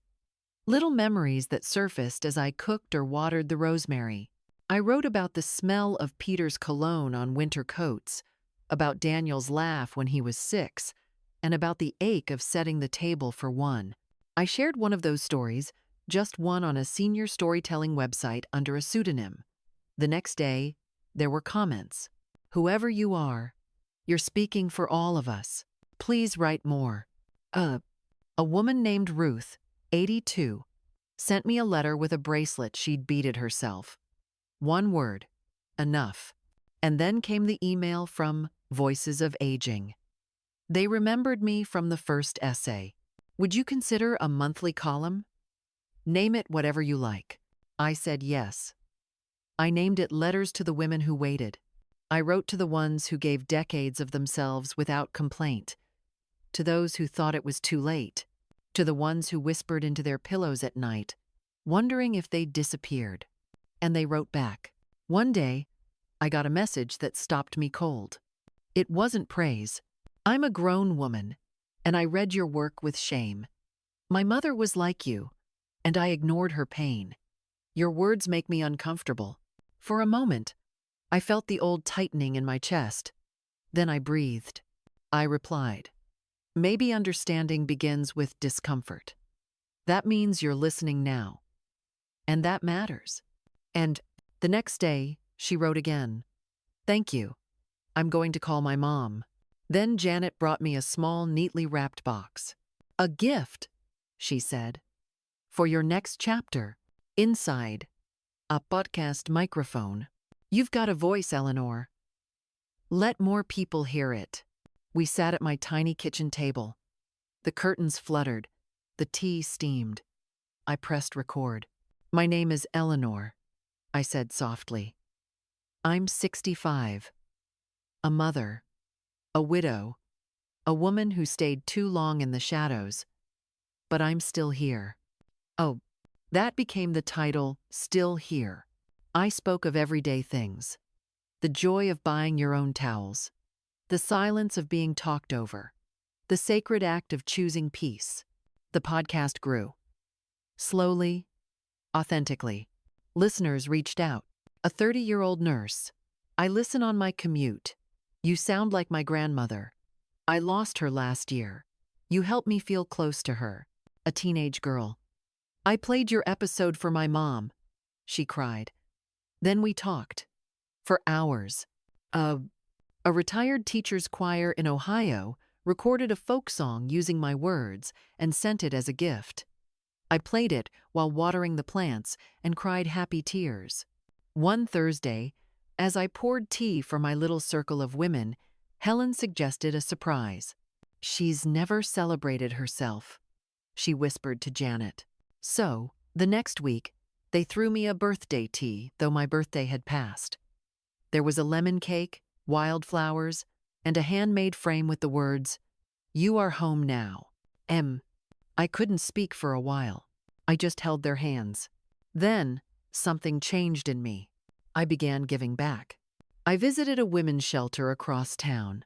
little memories that surfaced as I cooked or watered the rosemary. I wrote about the smell of Peter's cologne on winter coats, about Daniel's laugh when he was 6, and about the ache of setting the table for one. I shared one of those stories, just one, on a senior storytelling website under a pseudonym. The next day, there were comments. "Whoever you are, you're speaking for all of us. Please write more." A woman named Ruth, 82, sent me a letter with a bracelet she'd beaded herself. One word, enough. And then came the email from Voices of Aging. They remembered me from the first essay. Would you consider a monthly column? Name it whatever you like. I said yes. I named it Letters to the Women Who Waited. I wrote to the ones who gave decades of themselves without complaint, to those who thought it was too late, to the ones who whispered into their pillows at night, wondering if they'd disappeared. And they wrote back. One day, I got a message that stopped me cold. It wasn't praise. I'm a grown woman, and I read your work with shame. My mother was like you, and I ignored her pain. Your words make me uncomfortable. For a moment, I felt the old tightening in my chest. Then I breathed. I replied, maybe understanding begins with discomfort. That means you're listening now. And that matters. And the next day, she wrote again. Thank you. I'm going to call my mom. Then Janet brought me a small, neatly wrapped box. A gift, she said, for your next chapter. Inside, a podcast microphone. You've got a voice, Eleanor. Let more people hear it. We sat at my tiny kitchen table. The curtains fluttered. The tea steamed. I pressed record. My name is Eleanor, I said softly. I'm 65. A mother. A widow. A woman who stayed too long in the shadows. But I'm still here. Oh, that became the title, Still Here. I spoke of everyday things. The joy of buying your own towels. The silence of being talked over. The sacred act of choosing peace. The podcast grew. Slowly, authentically. Listeners reached out. A 30-year-old nurse. I listen on my commute. You sound like my grandmother. I lost her last year. You helped me feel close to her. A teenage girl. I played your episode for my mom, she cried. Then we talked. For hours. A retired teacher's choir in Ohio recorded a folk song using my words and sent it as a gift. I played it while watering the plants and cried happy tears. One Thursday, as I poured tea for my little circle of women, Helen suggested a surprise. She's never celebrated herself, she whispered to Janet. So, the next week, they threw me a birthday tea, though my birthday had passed. There was a lemon cake, wildflowers, and a handmade frame with the words, "You are home now." I couldn't speak for a while. I just held their hands. Then, something changed in me. I began giving back. I visited a women's shelter across town.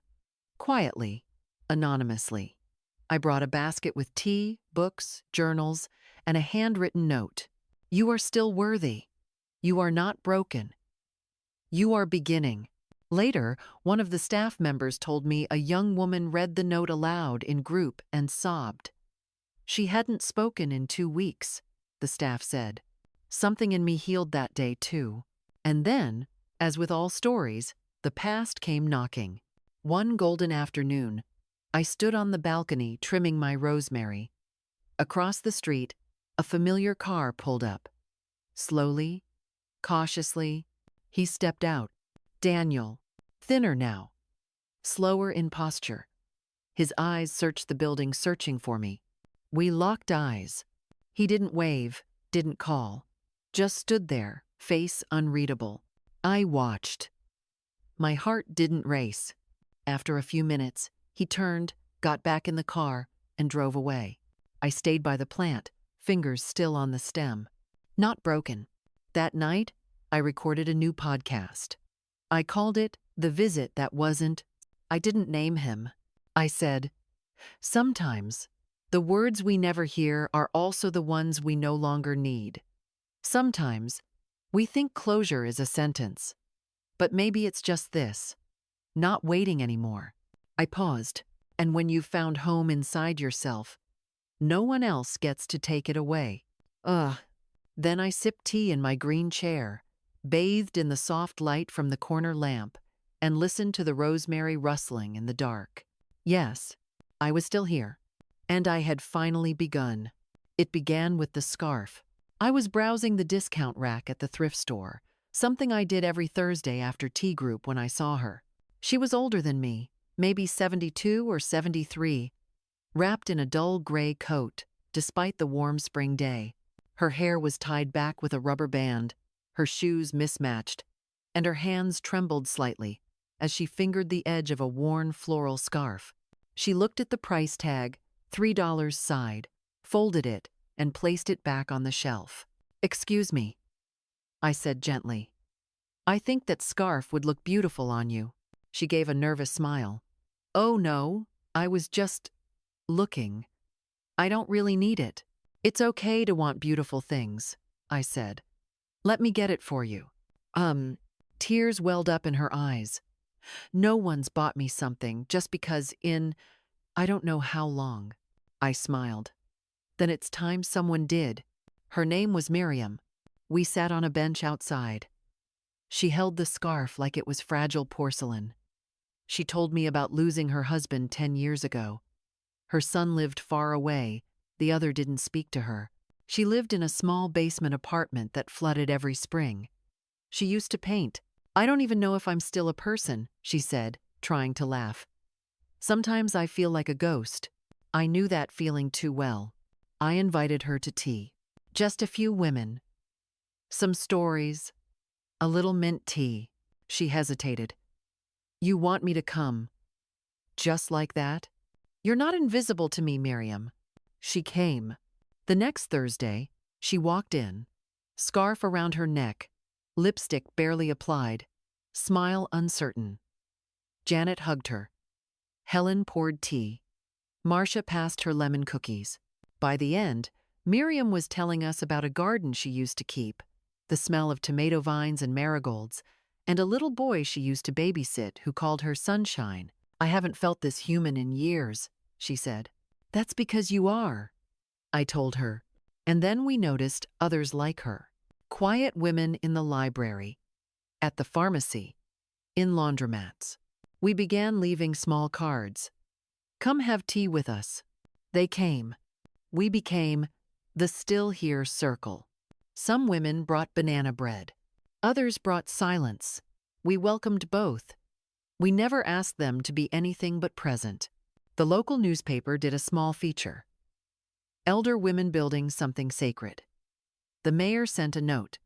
Quietly, anonymously. I brought a basket with tea, books, journals, and a handwritten note. You are still worthy. You are not broken. You are beginning. Later, one of the staff members told me a young woman read the note aloud in group and sobbed. She hadn't spoken in 2 weeks, the staff said. Something in me healed that day too. And then, as with all stories, the past came knocking. One golden afternoon, I stood on the balcony trimming my rosemary. Across the street, a familiar car pulled up. Slowly, cautiously, he stepped out. Daniel, thinner now, slower in posture. His eyes searched the building, searching for me. We locked eyes. He didn't wave, didn't call, just stood there, face unreadable. I watched. My heart didn't race. After a few minutes, he turned, got back in the car, and drove away. I stayed by the plant, fingers still on the stem. Not broken. That night, I recorded a new podcast. I called it The Visit That Wasn't. I didn't name him. I said, sometimes, the words we never hear are also the ones we no longer need. Sometimes, we think closure is a sentence. But maybe it's just this. Not waiting anymore. I paused, and when you've found home inside yourself, no one else gets to take it away. Then I sipped tea in my green chair, bathed in the soft light from the corner lamp, and listened to the rosemary rustling in the dark. Yes, I was still here. And I had finally begun. It began with the scarf. I was browsing the discount rack at the thrift store, something I did every Thursday after tea group when I saw her. She was older than me, maybe 72 or 73, wrapped in a dull gray coat, despite the warm spring day. Her hair was tied back with a rubber band, her shoes mismatched, and her hands trembled slightly as she fingered the edge of a worn floral scarf. She looked at the price tag, $3, sighed, folded it, and placed it back on the shelf. "Excuse me," I said gently. "I think that scarf would look beautiful on you." She gave a nervous smile. "Oh no, I was just looking. I don't really need it." "It's okay to want beautiful things," I said. "Let me get it for you." Tears welled up in her eyes. "No one's bought me something just because I don't know how long." I smiled. "Then it's time someone did." Her name was Miriam. We sat on a bench outside. She held the scarf like it was fragile porcelain. She told me about losing her husband 10 years ago. Her son lived far away, the other didn't speak to her. She lived in a small basement apartment that flooded every spring. She used to paint. "I don't even know if I'm still a person," she said, trying to laugh. "Sometimes I feel like a ghost." I knew that feeling too well. I invited her to tea. Just a few women. Some stories. A little mint tea. She hesitated. "You want me to come? Just like that?" "You're not invisible to me, Miriam." She came. The next Thursday, she walked in, scarf around her neck, lipstick barely applied, smile uncertain. Janet hugged her. Helen poured tea. Marcia passed her lemon cookies. By the end, Miriam was telling us about a garden she used to keep, the smell of tomato vines and marigolds, and a little boy she used to babysit who called her Sunshine. "I haven't felt this human in years," she said. "That's because you are," I told her. And then we noticed others like her. Quiet women in the library, at the pharmacy, in laundromats. We began leaving small cards. "Come have tea with us." They came. We became the Still Here Circle. Some women brought banana bread. Others brought silence. We welcomed both. We never asked them to be anything but present. The local newspaper did a small feature. Elder women building something sacred. The mayor sent a note.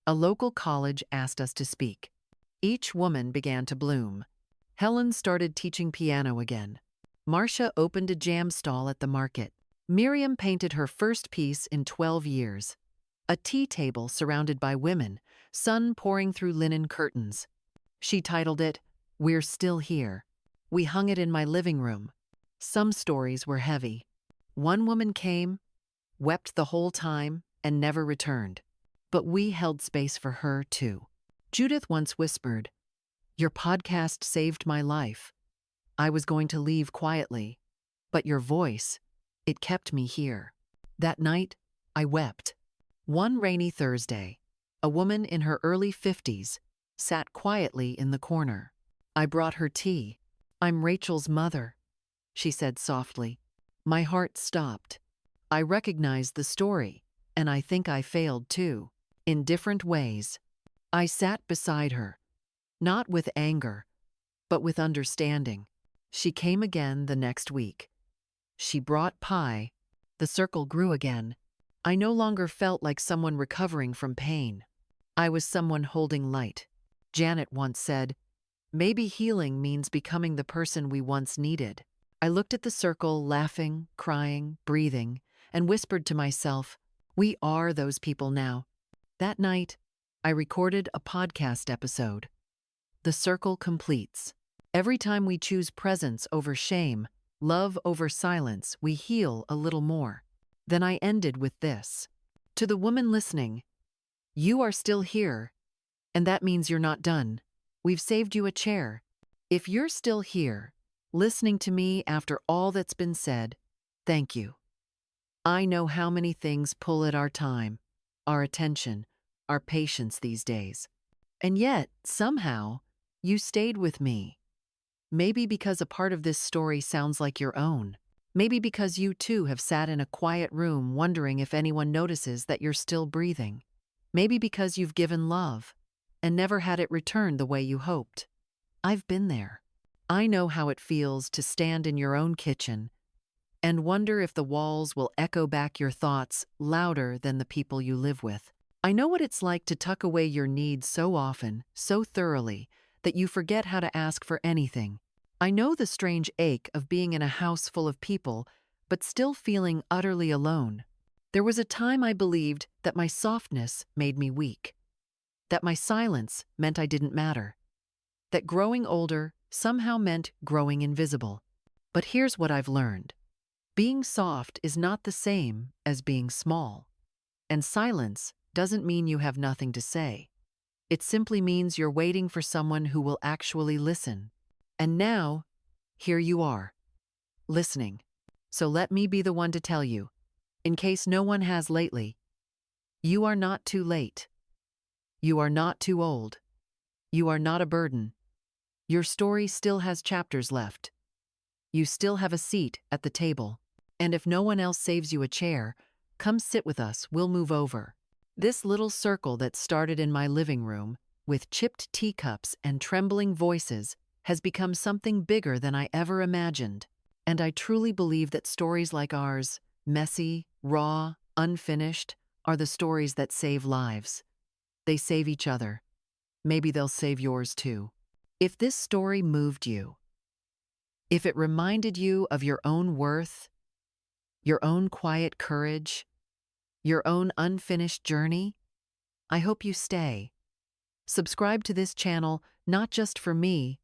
A local college asked us to speak. Each woman began to bloom. Helen started teaching piano again. Marcia opened a jam stall at the market. Miriam painted her first piece in 12 years. A tea table surrounded by women, sun pouring through linen curtains. She titled it, "We're Still Here." We hung it in my living room. Some stories were heavy. One woman came, wept the whole time, and never returned. But we held space for her, too. Judith once whispered, "Your podcast saved my life. I was going to leave quietly, but your voice, it kept me here." That night, I wept. One rainy Thursday, a woman in her early 50s sat quietly in the corner. I brought her tea. "I'm Rachel's mother," she said softly. My heart stopped. I recognized the story, and I think I failed too, in different ways. I sat beside her, not with anger, but with understanding. She came again the next week. She brought pie. The circle grew again. I no longer felt like someone recovering from pain. I was someone holding light. Janet once said, "Maybe healing means becoming the person we once needed." I looked at the circle, laughing, crying, breathing, and whispered to myself, "We are those people now." That night, I recorded a podcast episode. The circle completes. Every time we choose presence over shame, love over silence, we heal a little more. Then I ended with this. To the woman listening, you are still here, and that means you're not done. We've saved you a chair. If you're still here, listening to me after all that's been said, thank you. I know how many things pull at our time, our attention, our patience these days. And yet, somehow, you stayed with me. Maybe because a part of this story sounds like your own. Maybe because you too have sat in a quiet room wondering if anyone notices that you're still breathing. Maybe because you've given love and never had it returned the way you hoped. I've been there. I know how it feels to stand in your own kitchen and wonder if the walls will echo back your thoughts louder than the people you live with. I know what it's like to tuck away your needs so often, so thoroughly, that you forget how to ask for anything. I know the strange ache of being in a house full of people, but still feeling utterly alone. There was a time I believed that my softness made me weak, that my silence meant I didn't matter, that growing older somehow meant growing invisible. But here's what I've learned. Being soft is not the same as being small. And silence doesn't mean you have nothing to say. It simply means you're waiting for someone who will actually listen. And now, here you are, listening. So let me be the one to tell you, in case no one has lately, you are not too late. You are not too old. You are not a burden. Your story still has chapters left. You still have a seat at the table. And if no one else saves you a chair, come sit with us, we'll move over. This little circle that started in my living room, with chipped teacups and trembling voices, has become something bigger than I ever imagined. And I truly believe that stories like ours, messy, raw, unfinished, are the stories that save lives. They save each other. Maybe they'll save yours too. If this story moved you, if it reminded you of your own worth, your own quiet courage, your own unfinished journey, I hope you stay. Subscribe to this channel not just for me,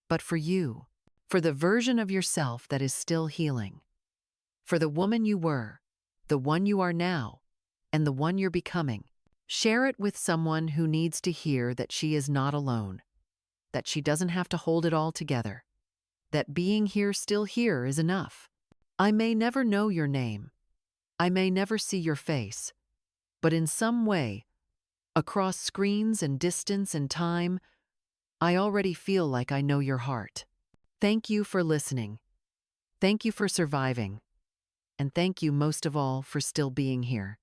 but for you, for the version of yourself that is still healing, for the woman you were, the one you are now, and the one you're becoming. Share it with someone who needs to hear that she is not alone, that she doesn't have to hold it all together, that being here, still here, is enough. I may never know your name. I may never see your face, but in some way, across screens and distance and time, I already feel like I know your heart. Thank you for listening. Thank you for surviving. And thank you most of all for still being here.